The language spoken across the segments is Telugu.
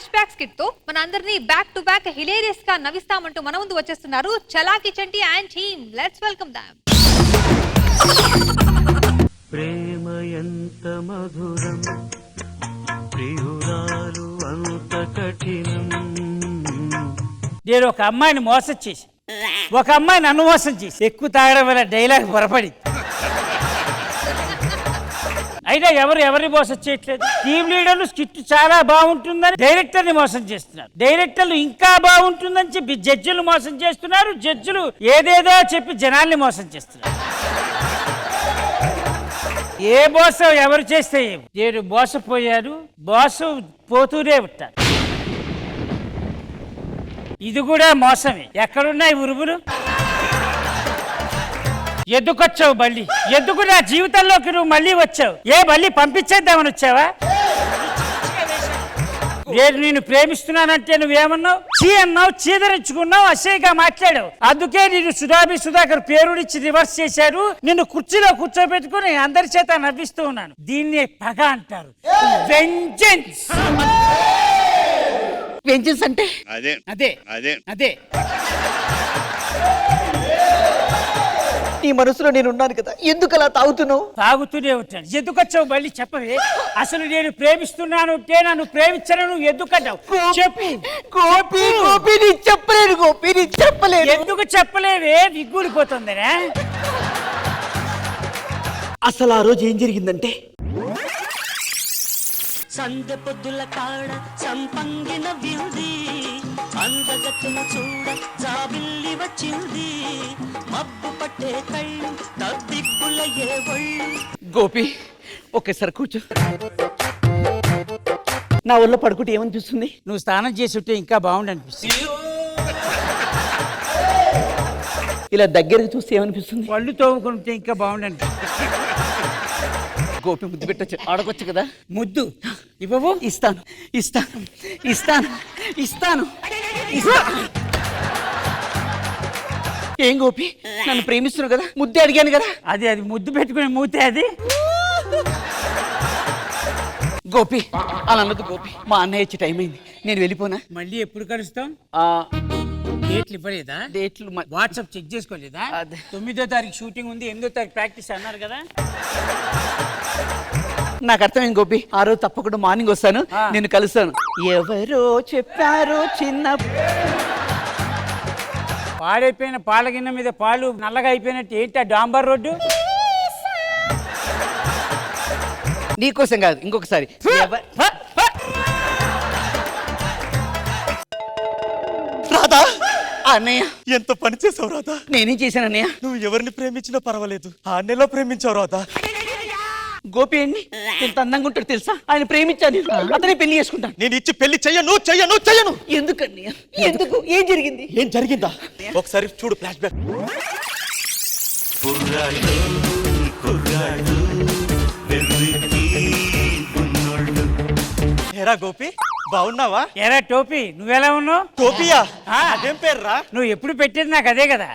ఫ్లాష్ బ్యాక్ స్కిట్ తో మన అందరినీ బ్యాక్ టు బ్యాక్ హిలేరియస్ గా నవ్విస్తామంటూ మన ముందు వచ్చేస్తున్నారు Chalaki Chanti and team. Let's welcome them. Prema Entha Madhuram ప్రియురాలు అంత కఠినం. నేను ఒక అమ్మాయిని మోసం చేసి ఒక అమ్మాయి నన్ను మోసం చేసి ఎక్కువ తాగడం వల్ల డైలాగ్ పొరపడి అయినా ఎవరిని మోసం చేయట్లేదు. టీమ్ లీడర్లు స్కిట్ చాలా బాగుంటుందని డైరెక్టర్ని మోసం చేస్తున్నారు. డైరెక్టర్లు ఇంకా బాగుంటుందని చెప్పి జడ్జిలు మోసం చేస్తున్నారు. జడ్జిలు ఏదేదో చెప్పి జనాల్ని మోసం చేస్తున్నారు. ఏ మోసం ఎవరు చేస్తే నేను మోసపోయాను, మోసం పోతూనే ఉంటాను. ఇది కూడా మోసమే. ఎక్కడున్నాయి ఉరుములు? ఎందుకొచ్చావు మళ్ళీ? ఎందుకు నా జీవితంలోకి నువ్వు మళ్ళీ వచ్చావు? మళ్ళీ పంపించేద్దామని వచ్చావా? నేను ప్రేమిస్తున్నానంటే నువ్వేమన్నావు? చీ అన్నావు, చీదరించుకున్నావు, అసేగా మాట్లాడావు. అందుకే నేను సుధాకర్ పేరునిచ్చి రివర్స్ చేశారు. నిన్ను కుర్చీలో కూర్చోబెట్టుకుని అందరి చేత నవ్విస్తూ ఉన్నాను. దీన్ని పగ అంటారు. వెంజెన్స్. వెంజెన్స్ అంటే అదే అదే అదే అదే నీ మనసులో నేను ఉన్నాను కదా, ఎందుకు అలా తాగుతున్నావు? తాగుతూనే ఉంటాను. ఎందుకు వచ్చావు మళ్ళీ చెప్పవే. అసలు నేను ప్రేమిస్తున్నాను అంటే నన్ను ప్రేమించను నువ్వు ఎందుకన్నావు? చెప్పు. గోపి నీ చెప్పలేను. గోపి నీ చెప్పలేను. ఎందుకు చెప్పలేవే? విగ్గులిపోతుందనే. అసలు ఆ రోజు ఏం జరిగిందంటే, సందె పొద్దుల కాడ సంపంగిన వ్యూది అందగతిన చూడ జాబిల్లి వచ్చింది మబ్బు పట్టే కళ్ళు తద్దిబ్బుల ఏ ఒళ్ళు. గోపి ఒకేసారి కూర్చో. నా ఒళ్ళో పడుకుంటే ఏమనిపిస్తుంది? నువ్వు స్నానం చేసి ఉంటే ఇంకా బాగుండనిపిస్తుంది. ఇలా దగ్గరకు చూస్తే ఏమనిపిస్తుంది? పళ్ళు తోముకుంటే ఇంకా బాగుండనిపిస్తుంది. గోపి ముద్దు పెట్టచ్చు, ఆడకొచ్చు కదా. ముద్దు ఇవ్వవు? ఇస్తాను ఇస్తాను ఇస్తాను ఇస్తాను ఇస్తాను. ఏం గోపి, నన్ను ప్రేమిస్తున్నావు కదా, ముద్దే అడిగాను కదా. అది ముద్దు పెట్టుకుని మూతే అది. గోపి అలా అన్నది గోపి. మా అన్నయ్య వచ్చే టైం అయింది, నేను వెళ్ళిపోనా? మళ్ళీ ఎప్పుడు కలుస్తాం? డేట్లు ఇవ్వలేదా? డేట్లు వాట్సాప్ చెక్ చేసుకోలేదా? 9వ తారీఖు షూటింగ్ ఉంది, 8వ తారీఖు ప్రాక్టీస్ అన్నారు కదా. నాకు అర్థమైంది గోపి. ఆ రోజు తప్పకుండా మార్నింగ్ వస్తాను, నేను కలుస్తాను. ఎవరో చెప్పారో చిన్న పాడైపోయిన పాల గిన్నె మీద పాలు నల్లగా అయిపోయినట్టు ఏంటి ఆ డాంబర్ రోడ్డు? నీకోసం కాదు, ఇంకొకసారి. రాధా, అన్నయ్య ఎంత పని చేసావు రాధా. నేనేం చేశాను అన్నయ్య? నువ్వు ఎవరిని ప్రేమించినా పర్వాలేదు, ఆ నెలలో ప్రేమించావు రాధా. గోపి అండి ఎంత అందంగా ఉంటాడు తెలుసా? ఆయన ప్రేమించాను, అతనే పెళ్లి చేసుకుంటాను. నేను ఇచ్చి పెళ్లి చెయ్యను. ఎందుకన్నయ్య? ఎందుకు? ఏం జరిగింది? ఏం జరిగిందా ఒకసారి చూడు, ఫ్లాష్ బ్యాక్. ఏరా గోపి, బాగున్నావా? ఎరా టోపీ, నువ్వెలా ఉన్నావు? టోపియా? అదేం పేరు రా? నువ్వు ఎప్పుడు పెట్టేది నాకు అదే కదా.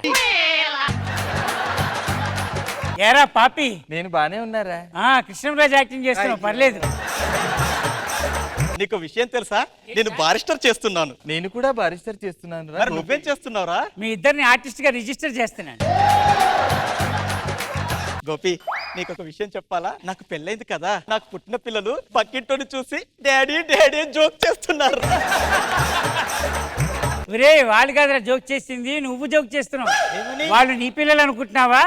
ఏరా పాపి, నేను బానే ఉన్నారా? కృష్ణరాజు యాక్టింగ్ చేస్తున్నావు, పర్లేదు. నీకు విషయం తెలుసా, నేను బారిస్టర్ చేస్తున్నాను. నేను కూడా బారిస్టర్ చేస్తున్నాను. మరి నువ్వేం చేస్తున్నావురా? మీ ఇద్దరిని ఆర్టిస్ట్ గా రిజిస్టర్ చేస్తున్నాను. గోపి, నీకు ఒక విషయం చెప్పాలా? నాకు పెళ్ళైంది కదా, నాకు పుట్టిన పిల్లలు పక్కింటోని చూసి డాడీ డాడీ జోక్ చేస్తున్నారు. ఒరే, వాళ్ళు కాదురా జోక్ చేసింది, నువ్వు జోక్ చేస్తున్నావు. వాళ్ళు నీ పిల్లలు అనుకుంటున్నావా?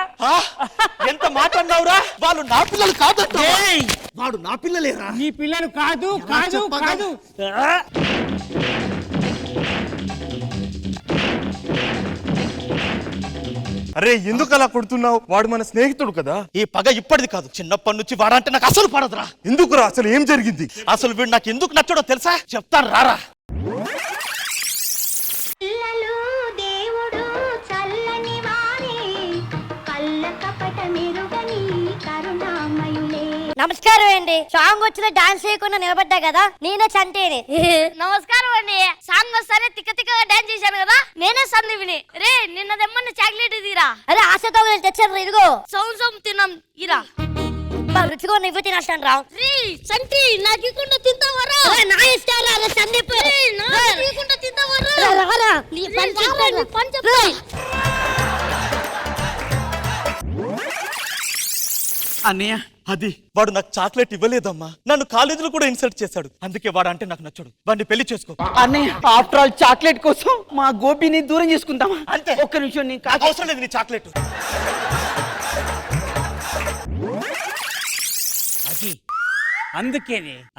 ఎంత మాట అన్నావురా? వాళ్ళు నా పిల్లలు కాదు. వాడు నా పిల్లలేరా? నీ పిల్లలు కాదు కాదు కాదు. అరే ఎందుకు అలా కొడుతున్నావు? వాడు మన స్నేహితుడు కదా. ఈ పగ ఇప్పటిది కాదు, చిన్నప్పటి నుంచి వాడంటే నాకు అసలు పడదురా. ఎందుకురా? అసలు ఏం జరిగింది? అసలు వీడు నాకు ఎందుకు నచ్చడో తెలుసా? చెప్తాను రారా. నమస్కారం అండి. సాంగ్ వచ్చిన డాన్స్ చేయకుండా నిలబడ్డా కదా, నేనే చంటేనే. నమస్కారం అండి. సాంగ్ వస్తానే తిక్క తిక్కగా డాన్స్ చేశాను కదా, నేనే సందీపిని. రే నిన్నదేమన్నా చాక్లెట్ ఇదిరా. అరే ఆశతో తెచ్చాను, ఇదిగో. సౌండ్ తిన్నాం ఇరా. రుచిగా నువ్వు తినస్తాను రా సంటి నాకు ఇకుండా తింటావరా నా ఇష్టారా రే సందీప్ నాకు ఇకుండా తింటావరా రారా నీ పని చెప్పు అన్నయ్య అది వాడు నాకు చాక్లెట్ ఇవ్వలేదమ్మా, నన్ను కాలేజీలో కూడా ఇన్సల్ట్ చేశాడు. అందుకే వాడు అంటే నాకు నచ్చడు. వాడిని పెళ్లి చేసుకో. అన్నయ్య ఆఫ్టర్ ఆల్ చాక్లెట్ కోసం మా గోపిని దూరం చేసుకుంటామా? అంతే. ఒక్క నిమిషం నేను నాకు అవసరం లేదు నీ చాక్లెట్. అది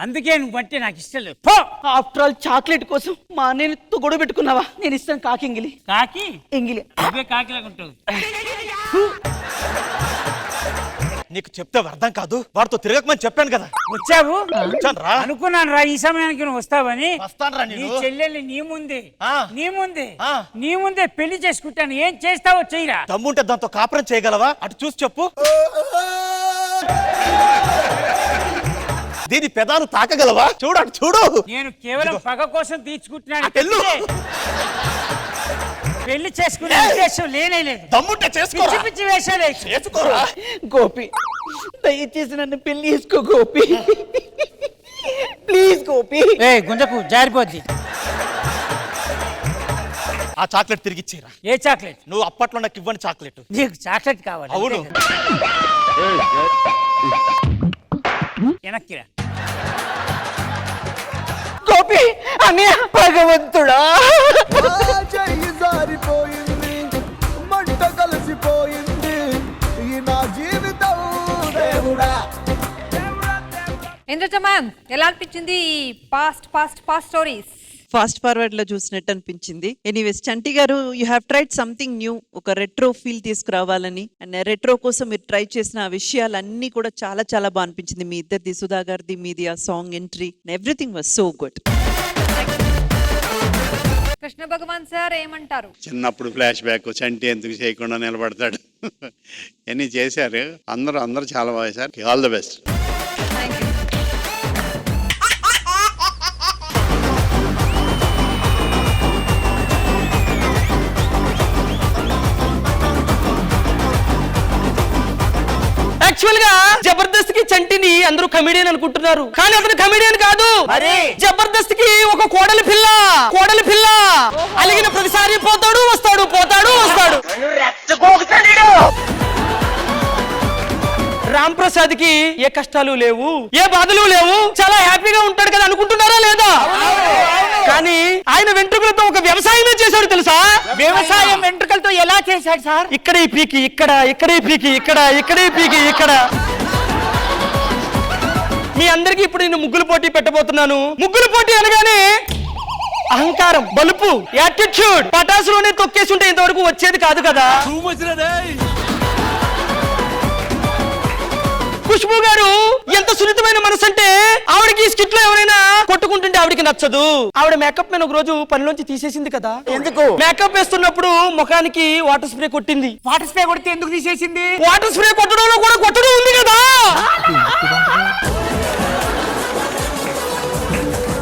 అందుకే నువ్వంటే నాకు ఇష్టం లేదు. పో. ఆఫ్టర్ ఆల్ చాక్లెట్ కోసం మా అన్నయ్యతో గొడవ పెట్టుకున్నావా? నేను ఇస్తాను కాకింగిలి. కాకి ఎంగిలి. నువ్వే కాకిలాగా ఉంటావు. నీకు చెప్తే అర్థం కాదు, వాడితో తిరగకమని చెప్పాను కదా. వచ్చావు వచ్చాను రా. అనుకున్నాను రా ఈ సమయానికి నువ్వు వస్తావని. వస్తాను రా నీ నేను. చెల్లెల్ని నీ ముందే ఆ. నీ ముందే పెళ్లి చేసుకుంటాను. ఏం చేస్తావో చెయ్యరా. దమ్ముంటే దాంతో కాపురం చేయగలవా? అటు చూసి చెప్పు. దీని పెదాలు తాకగలవా? చూడు. నేను కేవలం పగ కోసం తీర్చుకుంటున్నాను. అటెళ్ళు. పెళ్లి చేసుకునే ఉద్దేశం లేనే లేదు. దమ్ముంటే చేసుకో. పిచ్చి వేషాలే. చేసుకోరా. గోపి దయచేసి నన్ను పెళ్లి చేసుకో గోపి, ప్లీజ్ గోపి. గుంజకు జారిపోద్ది. ఆ చాక్లెట్ తిరిగి ఇచ్చేరా. ఏ చాక్లెట్? నువ్వు అప్పట్లో నాకు ఇవ్వని చాక్లెట్. నీకు చాక్లెట్ కావాలి? అవును. వెనక్కిరా. గోపి అన్నయ్య భగవంతుడా. చెయ్యి జారిపోయింది, మంట కలిసిపోయింది, ఈ నా జీవితం దేవుడా. ఇంద్రజ మ్యామ్, ఎలా అనిపించింది ఈ పాస్ట్ స్టోరీస్? ఫాస్ట్ ఫార్వర్డ్ లో చూసినట్టు అనిపించింది. ఎనీవేస్ చంటి గారు, you have tried something new. ఒక రెట్రో ఫీల్ తీసుకురావాలని అండ్ రెట్రో కోసం మీరు ట్రై చేసిన విషయాలన్నీ కూడా చాలా చాలా బాగా అనిపించింది. మీ ఇద్దరిది, సుధా గారిది, మీది, ఆ song entry, everything was so good. Krishna Bhagavan sir ఏమంటారు? చిన్నప్పుడు ఫ్లాష్ బ్యాక్, చంటి ఎందుకు చేయకుండా నిలబడతాడు, అన్నీ చేశారు. అందరూ చాలా బాగా చేశారు. All the best. Thank you. Actual గా జబర్దస్త్ కి చంటిని అందరూ కమెడియన్ అనుకుంటున్నారు, కానీ అతను కమెడియన్ కాదు. జబర్దస్త్ కి ఒక కోడలి పిల్ల అలిగిన ప్రతిసారి పోతాడు వస్తాడు. రామ్ ప్రసాద్ కి ఏ కష్టాలు లేవు, ఏ బాధలు లేవు, చాలా హ్యాపీగా ఉంటాడు కదా అనుకుంటున్నారా లేదా? కానీ ఆయన వెంట్రుకలతో ఒక వ్యవసాయమే చేశాడు తెలుసా? వ్యవసాయం వెంట్రుకలతో ఎలా చేశాడు సార్? ఇక్కడే పీకి ఇక్కడ, ఇక్కడే పీకి ఇక్కడ, ఇక్కడే పీకి ఇక్కడ. మీ అందరికి ఇప్పుడు నేను ముగ్గులు పోటీ పెట్టబోతున్నాను. ముగ్గులు పోటీ అనగానే అహంకారం, బలుపు, యాటిట్యూడ్ పటాసులోనే తొక్కేసి ఉంటే ఇంతవరకు వచ్చేది కాదు కదా. ఖుష్బూ గారు ఎంత సున్నితమైన మనసు అంటే, ఆవిడకి స్కిట్ లో ఎవరైనా కొట్టుకుంటుంటే ఆవిడకి నచ్చదు. ఆవిడ మేకప్ మ్యాన్ ఒక రోజు పనిలోంచి తీసేసింది కదా. ఎందుకు? మేకప్ వేస్తున్నప్పుడు ముఖానికి వాటర్ స్ప్రే కొట్టింది. వాటర్ స్ప్రే కొడితే ఎందుకు తీసేసింది? వాటర్ స్ప్రే కొట్టడంలో కూడా కొట్టడం ఉంది కదా.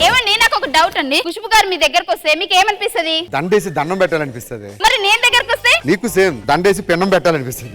ఏమండి, నాకు ఒక డౌట్ అండి. ఖుష్బు గారు మీ దగ్గరకు వస్తే మీకు ఏమనిపిస్తుంది? దండేసి దండం పెట్టాలనిపిస్తుంది. మరి నేను దగ్గరకు వస్తే నీకు సేమ్ దండేసి పెన్నం పెట్టాలనిపిస్తుంది.